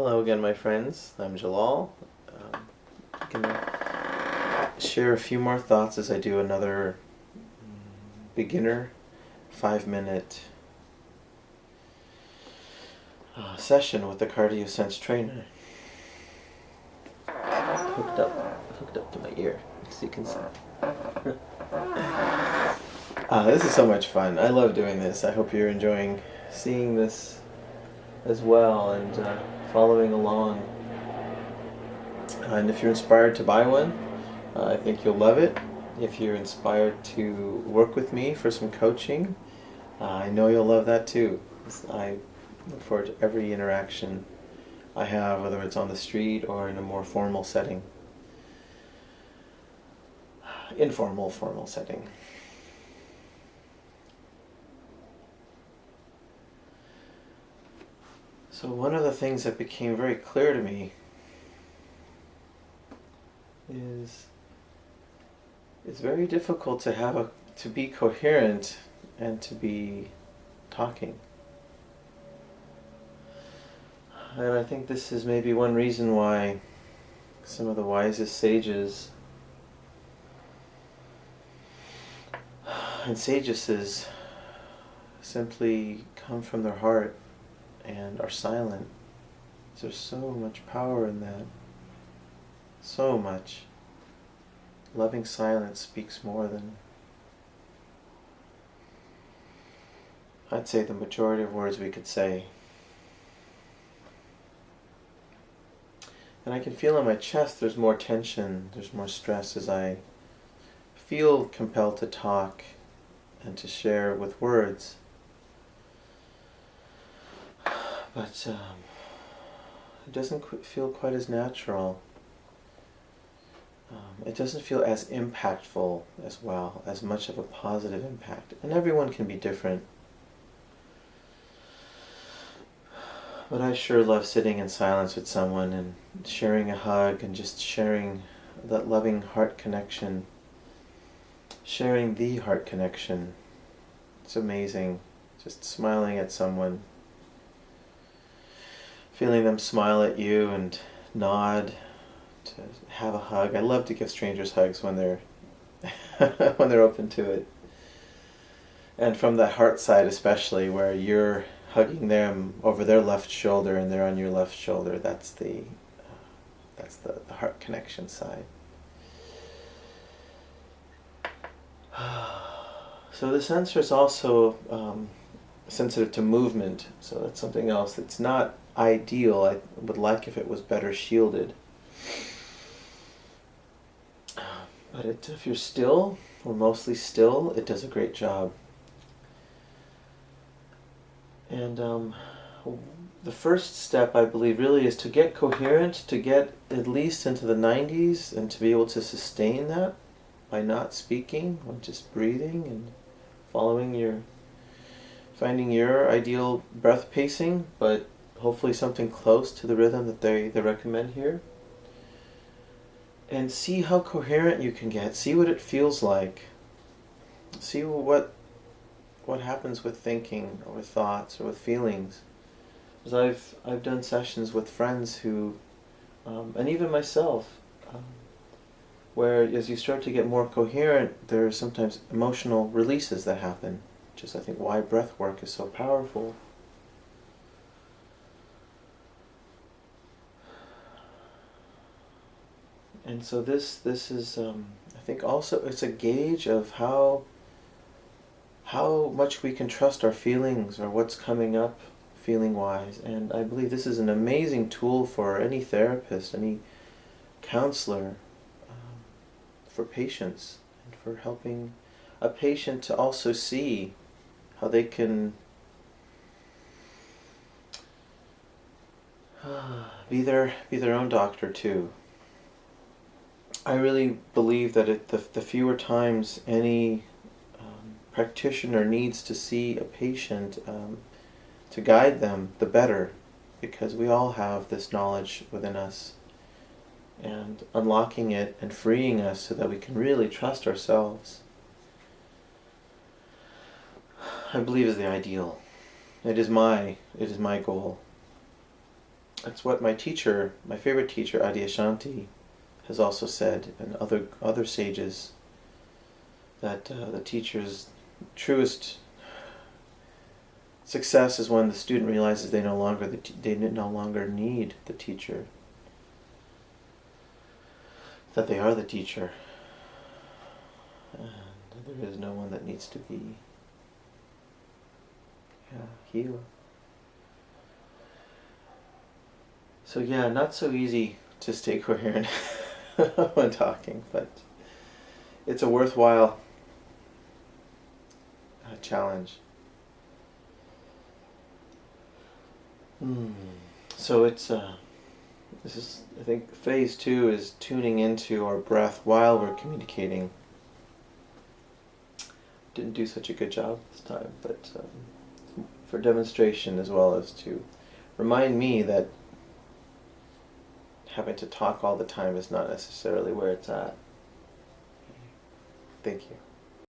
Hello again, my friends. I'm Jalal. I'm going to share a few more thoughts as I do another beginner 5-minute session with the CardioSense Trainer. Hooked up to my ear, so you can see. This is so much fun. I love doing this. I hope you're enjoying seeing this as well and following along. And if you're inspired to buy one, I think you'll love it. If you're inspired to work with me for some coaching, I know you'll love that too. I look forward to every interaction I have, whether it's on the street or in a more formal setting. Informal, formal setting. So one of the things that became very clear to me is it's very difficult to be coherent and to be talking. And I think this is maybe one reason why some of the wisest sages and sagesses simply come from their heart and are silent. There's so much power in that. So much. Loving silence speaks more than, I'd say, the majority of words we could say. And I can feel in my chest there's more tension, there's more stress as I feel compelled to talk and to share with words. But it doesn't feel quite as natural. It doesn't feel as impactful as well, as much of a positive impact. And everyone can be different. But I sure love sitting in silence with someone and sharing a hug and just sharing that loving heart connection. Sharing the heart connection. It's amazing. Just smiling at someone. Feeling them smile at you and nod. To have a hug. I love to give strangers hugs when they're when they're open to it. And from the heart side especially, where you're hugging them over their left shoulder and they're on your left shoulder, that's the heart connection side. So the sensor is also sensitive to movement, so that's something else that's not ideal. I would like if it was better shielded. But if you're still, or mostly still, it does a great job. And the first step, I believe, really is to get coherent, to get at least into the 90s, and to be able to sustain that by not speaking, or just breathing and finding your ideal breath pacing, but hopefully something close to the rhythm that they recommend here. And see how coherent you can get. See what it feels like. See what happens with thinking, or with thoughts, or with feelings. Because I've done sessions with friends who, and even myself, where as you start to get more coherent, there are sometimes emotional releases that happen. Which is, I think, why breath work is so powerful. And so this is, I think also, it's a gauge of how much we can trust our feelings or what's coming up feeling-wise. And I believe this is an amazing tool for any therapist, any counselor, for patients, and for helping a patient to also see how they can be their own doctor too. I really believe that the fewer times any practitioner needs to see a patient to guide them, the better, because we all have this knowledge within us, and unlocking it and freeing us so that we can really trust ourselves, I believe, is the ideal. It is my goal. That's what my teacher, my favorite teacher, Adyashanti, has also said, and other sages, that the teacher's truest success is when the student realizes they no longer need the teacher, that they are the teacher, and there is no one that needs to be healed. So not so easy to stay coherent when talking, but it's a worthwhile challenge. So it's this is, I think, phase 2 is tuning into our breath while we're communicating. Didn't do such a good job this time, but for demonstration as well as to remind me that having to talk all the time is not necessarily where it's at. Thank you.